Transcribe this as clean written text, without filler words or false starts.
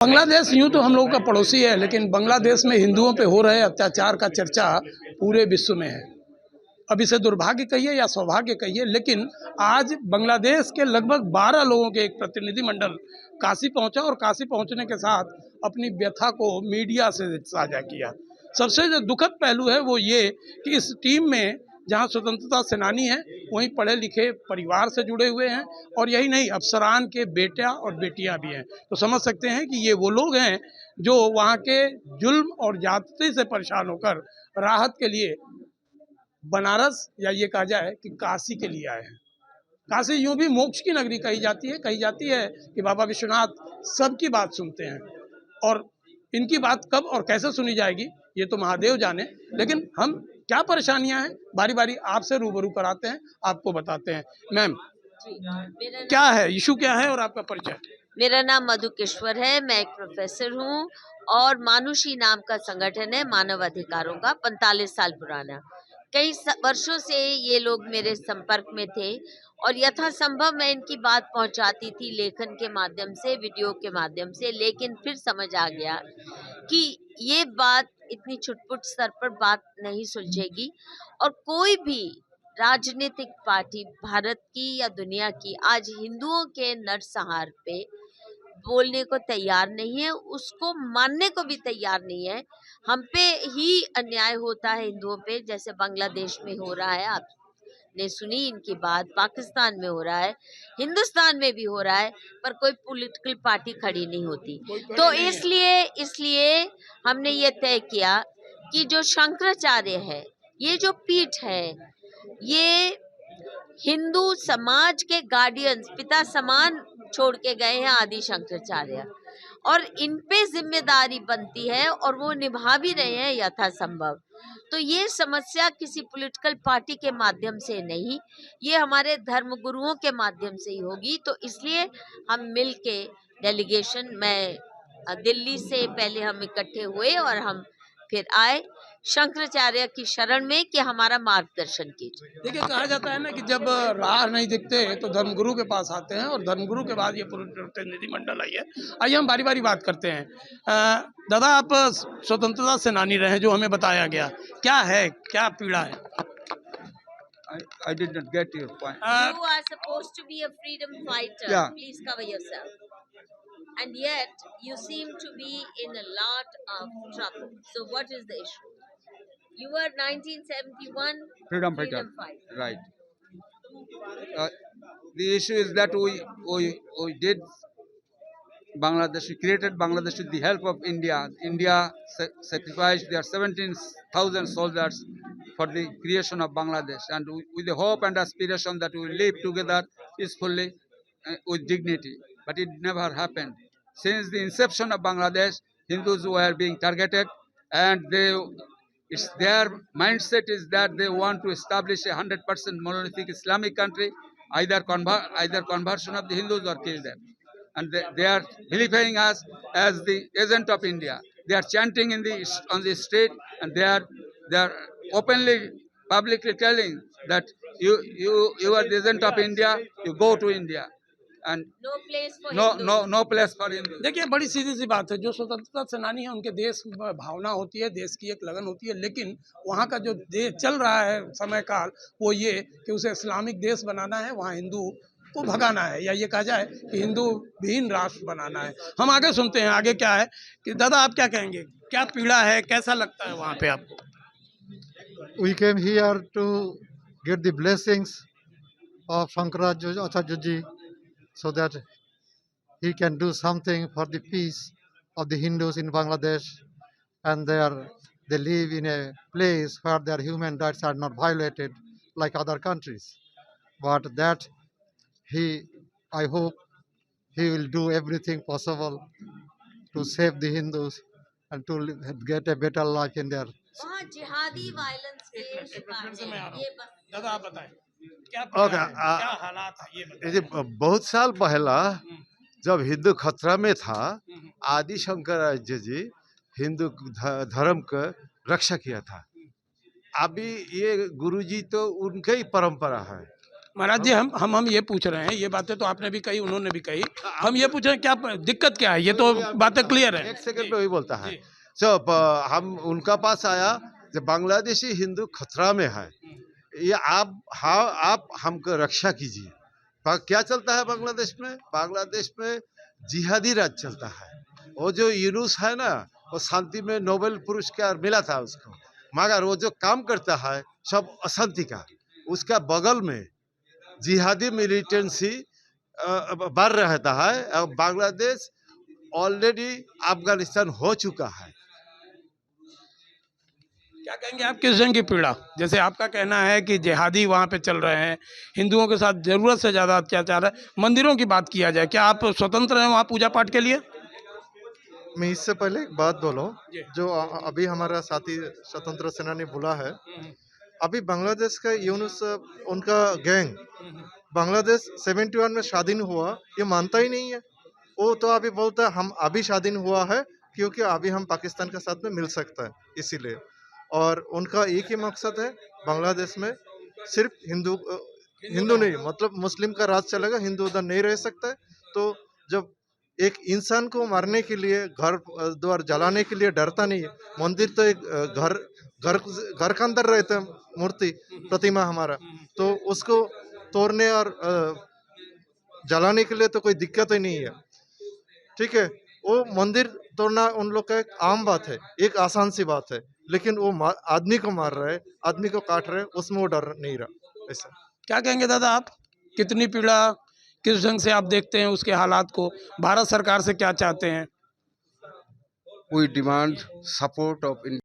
बांग्लादेश यूं तो हम लोगों का पड़ोसी है, लेकिन बांग्लादेश में हिंदुओं पे हो रहे अत्याचार का चर्चा पूरे विश्व में है। अब इसे दुर्भाग्य कहिए या सौभाग्य कहिए, लेकिन आज बांग्लादेश के लगभग 12 लोगों के एक प्रतिनिधिमंडल काशी पहुंचा और काशी पहुंचने के साथ अपनी व्यथा को मीडिया से साझा किया। सबसे जो दुखद पहलू है वो ये कि इस टीम में जहां स्वतंत्रता सेनानी हैं, वहीं पढ़े लिखे परिवार से जुड़े हुए हैं, और यही नहीं, अफसरान के बेटा और बेटियां भी हैं। तो समझ सकते हैं कि ये वो लोग हैं जो वहाँ के जुल्म और ज्यादती से परेशान होकर राहत के लिए बनारस, या ये कहा जाए कि काशी के लिए आए हैं। काशी यूं भी मोक्ष की नगरी कही जाती है कि बाबा विश्वनाथ सबकी बात सुनते हैं, और इनकी बात कब और कैसे सुनी जाएगी ये तो महादेव जाने। लेकिन हम क्या परेशानियां हैं, बारी बारी आपसे रूबरू कराते हैं, आपको बताते हैं। मैम, क्या है इशू, क्या है, और आपका परिचय? मेरा नाम मधुकेश्वर है, मैं एक प्रोफेसर हूँ और मानुषी नाम का संगठन है मानव अधिकारों का, 45 साल पुराना। कई वर्षों से ये लोग मेरे संपर्क में थे और यथासंभव मैं इनकी बात पहुंचाती थी लेखन के माध्यम से, वीडियो के माध्यम से, लेकिन फिर समझ आ गया कि ये बात इतनी छुटपुट स्तर पर बात नहीं सुलझेगी और कोई भी राजनीतिक पार्टी भारत की या दुनिया की आज हिंदुओं के नरसंहार पे बोलने को तैयार नहीं है, उसको मानने को भी तैयार नहीं है। हम पे ही अन्याय होता है हिंदुओं पे, जैसे बांग्लादेश में हो रहा है, आपने सुनी इनकी बात, पाकिस्तान में हो रहा है, हिंदुस्तान में भी हो रहा है, पर कोई पॉलिटिकल पार्टी खड़ी नहीं होती। तो इसलिए हमने ये तय किया कि जो शंकराचार्य है, ये जो पीठ है, ये हिंदू समाज के गार्डियंस, पिता समान छोड़ के गए हैं आदि शंकराचार्य, और इन पे जिम्मेदारी बनती है और वो निभा भी रहे हैं यथासंभव। तो ये समस्या किसी पॉलिटिकल पार्टी के माध्यम से नहीं, ये हमारे धर्म गुरुओं के माध्यम से ही होगी। तो इसलिए हम मिल के डेलीगेशन में दिल्ली से पहले हम इकट्ठे हुए और हम फिर आए शंकराचार्य की शरण में कि हमारा मार्गदर्शन कीजिए। देखिए, कहा जाता है ना कि जब राह नहीं दिखते तो धर्मगुरु के पास आते हैं, और धर्मगुरु के बाद ये प्रतिनिधिमंडल आई है। आइए हम बारी बारी बात करते हैं। दादा, आप स्वतंत्रता सेनानी रहे, जो हमें बताया गया, क्या है, क्या पीड़ा है? I did not get your point. You are supposed to be a freedom fighter. Yeah. Please cover yourself. And yet, you seem to be in a lot of trouble. So, what is the issue? You were 1971 Freedom fighter. fighter. Right. The issue is that we did Bangladesh. We created Bangladesh with the help of India. India sacrificed their 17,000 soldiers for the creation of Bangladesh, and with the hope and aspiration that we will live together peacefully with dignity. But it never happened. Since the inception of Bangladesh, Hindus were being targeted, and it's their mindset is that they want to establish a 100% monolithic Islamic country, either conversion of the Hindus or kill them. And they are vilifying us as the agent of India. They are chanting on the street, and they are openly, publicly telling that you are the agent of India. You go to India, and No place for Hindus. no place for Hindus. देखिए, बड़ी सीधी सी बात है, जो स्वतंत्रता सेनानी है उनके देश में भावना होती है, देश की एक लगन होती है, लेकिन वहाँ का जो देश चल रहा है समय काल, वो ये कि उसे इस्लामिक देश बनाना है, वहाँ हिंदू को भगाना है, या ये कहा जाए कि हिंदू विहीन राष्ट्र बनाना है। हम आगे सुनते हैं, आगे क्या है कि दादा आप क्या कहेंगे, क्या पीड़ा है, कैसा लगता है वहाँ पे आपको? We came here to get the blessings of Shankaracharya ji so that he can do something for the peace of the Hindus in Bangladesh, and they live in a place where their human rights are not violated like other countries. But that I hope he will do everything possible to save the Hindus and to get a better life in their. वहाँ जिहादी violence के शिकार से मैं आ रहा हैं। हूँ। ये बस दादा आप बताएं, क्या पीड़ा ओके, है, क्या हालात है, ये बताएं। ये बहुत साल पहला जब हिंदू खतरा में था, आदि शंकराचार्य जी हिंदू धर्म का रक्षा किया था। अभी ये गुरुजी तो उनके ही परंपरा है, महाराज जी, हम ये पूछ रहे हैं, ये बातें तो आपने भी कही, उन्होंने भी कही, हम ये पूछ रहे हैं क्या दिक्कत क्या है, ये तो बातें क्लियर है। एक सेकंड में वही बोलता है। जब हम उनका पास आया, जब बांग्लादेशी हिंदू खतरा में है, ये आप हमको रक्षा कीजिए। क्या चलता है बांग्लादेश में? बांग्लादेश में जिहादी राज चलता है। वो जो यूनुस है ना, वो शांति में नोबेल पुरस्कार मिला था उसको, मगर वो जो काम करता है सब अशांति का। उसका बगल में जिहादी मिलिटेंसी बढ़ रहता है। बांग्लादेश ऑलरेडी अफगानिस्तान हो चुका है। क्या कहेंगे आप किस जंग की पीड़ा? जैसे आपका कहना है कि जिहादी वहाँ पे चल रहे हैं, हिंदुओं के साथ जरूरत से ज़्यादा अत्याचार है। मंदिरों की बात किया जाए, क्या आप स्वतंत्र हैं वहाँ पूजा पाठ के लिए? मैं इससे पहले एक बात बोलूं, जो अभी हमारा साथी स्वतंत्र सेनानी बोला है, अभी बांग्लादेश का यूनुस उनका गैंग बांग्लादेश 71 में स्वाधीन हुआ ये मानता ही नहीं है। वो तो अभी बोलता है हम अभी स्वाधीन हुआ है क्योंकि अभी हम पाकिस्तान के साथ में मिल सकता है, इसीलिए। और उनका एक ही मकसद है, बांग्लादेश में सिर्फ हिंदू नहीं, मतलब मुस्लिम का राज चलेगा, हिंदू उधर नहीं रह सकता है। तो जब एक इंसान को मारने के लिए, घर द्वार जलाने के लिए डरता नहीं है। मंदिर तो एक घर के अंदर रहते हैं, मूर्ति प्रतिमा हमारा, तो उसको तोड़ने और जलाने के लिए तो कोई दिक्कत ही नहीं है। ठीक है, वो मंदिर तोड़ना उन लोग का एक आम बात है, एक आसान सी बात है, लेकिन वो आदमी को मार रहा है, आदमी को काट रहे हैं, उसमें वो डर नहीं रहा। ऐसा क्या कहेंगे दादा आप, कितनी पीड़ा, किस ढंग से आप देखते हैं उसके हालात को? भारत सरकार से क्या चाहते हैं? We demand support of